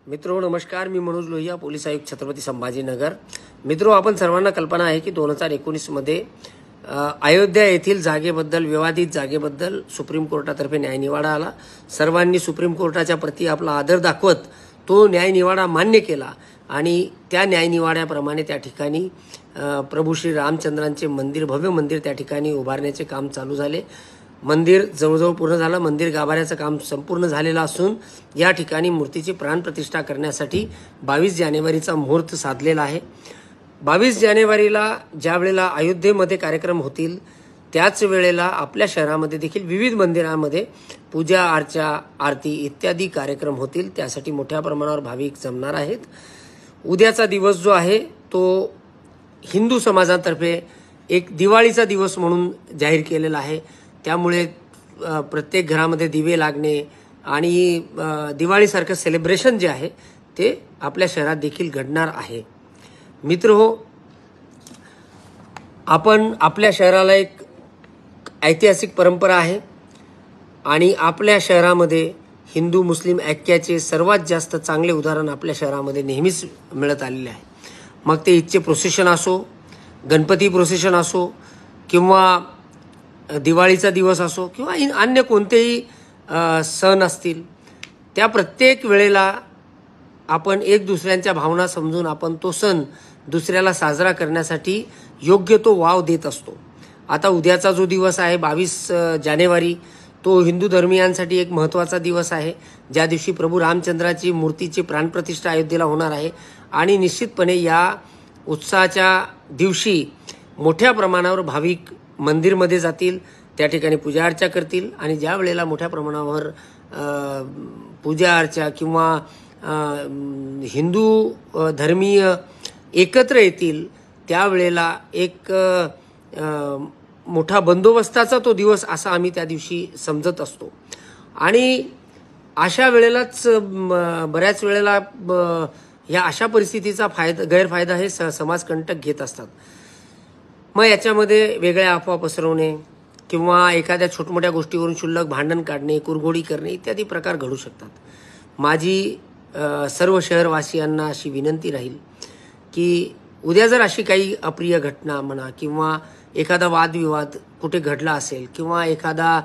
मित्रो नमस्कार, मी मनोज लोहिया, पोलीस आयुक्त छत्रपती संभाजीनगर। मित्रो, आपण सर्वांना कल्पना आहे की 2019 मध्ये अयोध्या येथील जागेबद्दल, विवादित जागेबद्दल सुप्रीम कोर्टातर्फे न्यायनिवाडा आला। सर्वांनी सुप्रीम कोर्टाच्या प्रती आपला आदर दाखवत तो न्यायनिवाडा मान्य केला आणि त्या न्यायनिवाड्याप्रमाणे त्या ठिकाणी प्रभू श्री रामचंद्रांचे मंदिर, भव्य मंदिर त्या ठिकाणी उभारण्याचे काम चालू झाले। मंदिर जवळजवळ पूर्ण झालं। मंदिर गाभाऱ्याचं काम संपूर्ण झालेलं असून या ठिकाणी मूर्तीची प्राणप्रतिष्ठा करण्यासाठी 22 जानेवारीचा मुहूर्त साधलेला आहे। 22 जानेवारीला ज्या वेळेला अयोध्येमध्ये कार्यक्रम होतील त्याच वेळेला आपल्या शहरामध्ये देखील विविध मंदिरांमध्ये पूजा अर्चा, आरती इत्यादी कार्यक्रम होतील। त्यासाठी मोठ्या प्रमाणावर भाविक जमणार आहेत। उद्याचा दिवस जो आहे तो हिंदू समाजातर्फे एक दिवाळीचा दिवस म्हणून जाहीर केलेला आहे। त्यामुळे प्रत्येक घरामध्ये दिवे लागणे आणि दिवाळीसारखं सेलिब्रेशन जे आहे ते आपल्या शहरात देखील घडणार आहे। मित्रहो, आपण आपल्या शहराला एक ऐतिहासिक परंपरा आहे आणि आपल्या शहरामध्ये हिंदू मुस्लिम ऐक्याचे सर्वात जास्त चांगले उदाहरण आपल्या शहरामध्ये नेहमीच मिळत आलेले आहे। मग ते ईदचे प्रोसेशन असो, गणपती प्रोसेशन असो किंवा दिवाळीचा दिवस असो किंवा अन्य कोणतेही सण असतील, त्या प्रत्येक वेळेला आपण एक दुसऱ्यांच्या भावना समजून आपण तो सण दुसऱ्याला साजरा करण्यासाठी योग्य तो वाव देत असतो। आता उद्याचा जो दिवस आहे 22 जानेवारी, तो हिंदू धर्मीयांसाठी एक महत्त्वाचा दिवस आहे, ज्या दिवशी प्रभू रामचंद्राची मूर्तीची प्राणप्रतिष्ठा अयोध्येला होणार आहे आणि निश्चितपणे या उत्सवाच्या दिवशी मोठ्या प्रमाणावर भाविक मंदिरमध्ये जातील, त्या ठिकाणी पूजा अर्चा करतील आणि ज्या वेळेला मोठ्या प्रमाणावर पूजा अर्चा किंवा हिंदू धर्मीय एकत्र येतील त्यावेळेला एक मोठा बंदोबस्ताचा तो दिवस असा आम्ही त्या दिवशी समजत असतो। आणि अशा वेळेलाच बऱ्याच वेळेला या अशा परिस्थितीचा गैरफायदा हे समाजकंटक घेत असतात। मग याच्यामध्ये वेगळ्या अफवा पसरवणे किंवा एखाद्या छोटमोठ्या गोष्टीवरून क्षुल्लक भांडण काढणे, कुरघोडी करणे इत्यादी प्रकार घडू शकतात। माझी सर्व शहरवासियांना अशी विनंती राहील की उद्या जर अशी काही अप्रिय घटना म्हणा किंवा एखादा वादविवाद कुठे घडला असेल किंवा एखादा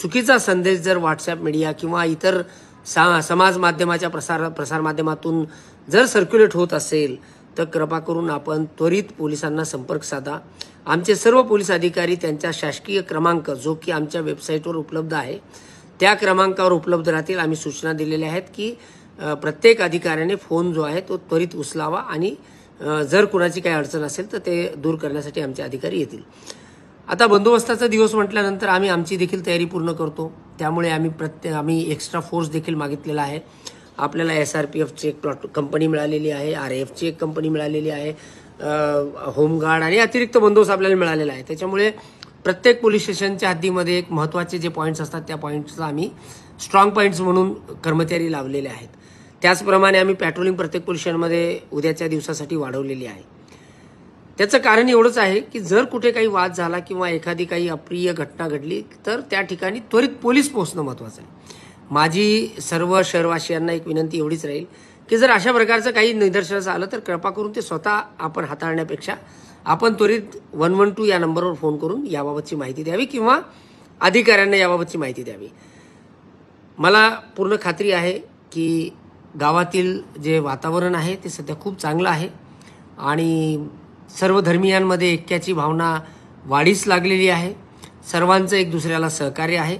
चुकीचा संदेश जर व्हॉट्सॲप मीडिया किंवा इतर समाज माध्यमाच्या प्रसारमाध्यमातून जर सर्क्युलेट होत असेल तर कृपा करून आपण त्वरित पोलिसांना संपर्क साधा। आमचे सर्व पोलीस अधिकारी त्यांचा शासकीय क्रमांक जो की आमच्या वेबसाईटवर उपलब्ध आहे त्या क्रमांकावर उपलब्ध राहतील। आम्ही सूचना दिलेल्या आहेत की प्रत्येक अधिकाऱ्याने फोन जो आहे तो त्वरित उचलावा आणि जर कुणाची काही अडचण असेल तर ते दूर करण्यासाठी आमचे अधिकारी येतील। आता बंदोबस्ताचा दिवस म्हटल्यानंतर आम्ही आमची देखील तयारी पूर्ण करतो, त्यामुळे आम्ही एक्स्ट्रा फोर्स देखील मागितलेला आहे। आपल्याला SRPFची एक कंपनी मिळालेली आहे, RAFची एक कंपनी मिळालेली आहे, होमगार्ड आणि अतिरिक्त बंदोबस्त आपल्याला मिळालेला आहे। त्याच्यामुळे प्रत्येक पोलीस स्टेशनच्या हद्दीमध्ये एक महत्त्वाचे जे पॉईंट्स असतात त्या पॉईंट्सला आम्ही स्ट्रॉंग पॉईंट्स म्हणून कर्मचारी लावलेले आहेत। त्याचप्रमाणे आम्ही पॅट्रोलिंग प्रत्येक पोलीस स्टेशनमध्ये उद्याच्या दिवसासाठी वाढवलेली आहे। त्याचं कारण एवढंच आहे की जर कुठे काही वाद झाला किंवा एखादी काही अप्रिय घटना घडली तर त्या ठिकाणी त्वरित पोलीस पोहोचणं महत्त्वाचं आहे। माझी सर्व शहरवासियांना एक विनंती एवढीच राहील की जर अशा प्रकारचं काही निदर्शनास आलं तर कृपा करून ते स्वतः आपण हाताळण्यापेक्षा आपण त्वरित 112 या नंबरवर फोन करून याबाबतची माहिती द्यावी किंवा अधिकाऱ्यांना याबाबतची माहिती द्यावी। मला पूर्ण खात्री आहे की गावातील जे वातावरण आहे ते सध्या खूप चांगलं आहे आणि सर्व धर्मियांमध्ये ऐक्याची भावना वाढीस लागलेली आहे। सर्वांचं एक दुसऱ्याला सहकार्य आहे।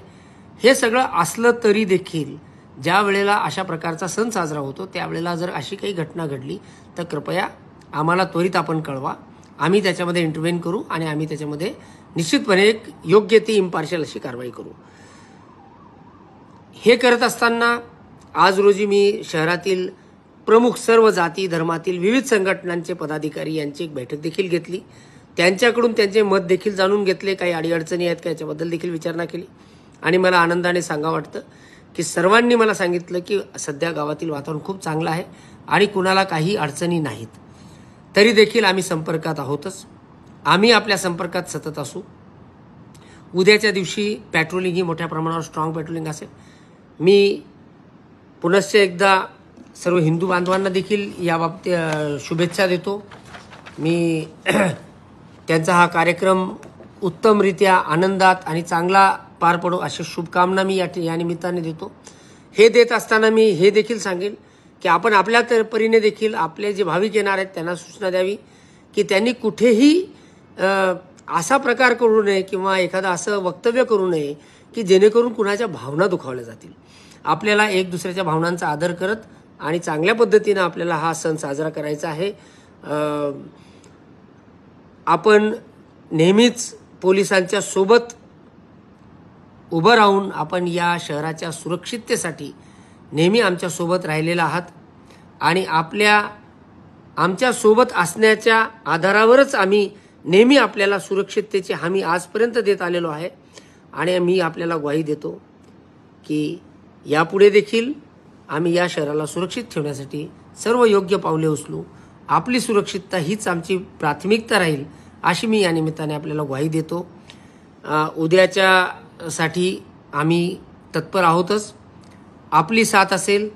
हे सगळं असलं तरी देखील ज्या वेळेला अशा प्रकारचा सण साजरा होतो त्यावेळेला जर अशी काही घटना घडली तर कृपया आम्हाला त्वरित आपण कळवा। आम्ही त्याच्यामध्ये इंटरव्हेन करू आणि आम्ही त्याच्यामध्ये निश्चितपणे एक योग्य ती इम्पार्शियल अशी कारवाई करू। हे करत असताना आज रोजी मी शहरातील प्रमुख सर्व जाती धर्मातील विविध संघटनांचे पदाधिकारी यांची एक बैठक देखील घेतली। त्यांच्याकडून त्यांचे मत देखील जाणून घेतले, काही अडीअडचणी आहेत का याच्याबद्दल देखील विचारणा केली आणि मला आनंदाने सांगावं वाटतं की सर्वांनी मला सांगितलं की सध्या गावातील वातावरण खूप चांगलं आहे आणि कुणाला काही अडचणी नाहीत। तरी देखील आम्ही संपर्कात आहोतच, आम्ही आपल्या संपर्कात सतत असू। उद्याच्या दिवशी पेट्रोलिंग ही मोठ्या प्रमाणावर स्ट्रॉंग पेट्रोलिंग असेल। मी पुनश्च एकदा सर्व हिंदू बांधवांना देखील याबाबतीत शुभेच्छा देतो. मी त्यांचा हा कार्यक्रम उत्तमरित्या आनंदात आणि चांगला पार पडो अशी शुभकामना मी या निमित्ताने देतो. हे देत असताना मी हे देखील सांगेन की आपण आपल्या परीने देखील आपले जे भाविक येणार आहेत त्यांना सूचना द्यावी की त्यांनी कुठेही असा प्रकार करू नये किंवा एखादं असं वक्तव्य करू नये की जेणेकरून कुणाच्या भावना दुखावल्या जातील. आपल्याला एक दुसऱ्याच्या भावनांचा आदर करत आणि चांगल्या पद्धतीनं आपल्याला हा सण साजरा करायचा आहे. आपण नेहमीच पोलिसांच्या सोबत उभं राहून आपण या शहराच्या सुरक्षिततेसाठी नेहमी आमच्या सोबत राहिलेला आहात आणि आमच्या सोबत असण्याच्या आधारावरच आम्ही नेहमी आपल्याला सुरक्षिततेची हमी आजपर्यंत देत आलेलो आहे. आणि मी आपल्याला ग्वाही देतो की यापुढे देखील आम्ही या शहराला सुरक्षित ठेवण्यासाठी सर्व योग्य पावले उचलू. आपली सुरक्षितता हीच आमची प्राथमिकता राहील अशी मी या निमित्ताने आपल्याला ग्वाही देतो. उद्याच्यासाठी आम्ही तत्पर आहोतच. आपली साथ असेल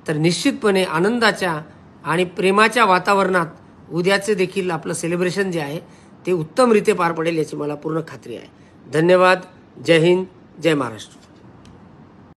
तर निश्चितपणे आनंदाच्या आणि प्रेमाच्या वातावरणात उद्याचे देखील आपलं सेलिब्रेशन जे आहे ते उत्तमरित्या पार पडेल याची मला पूर्ण खात्री आहे. धन्यवाद. जय हिंद. जय महाराष्ट्र.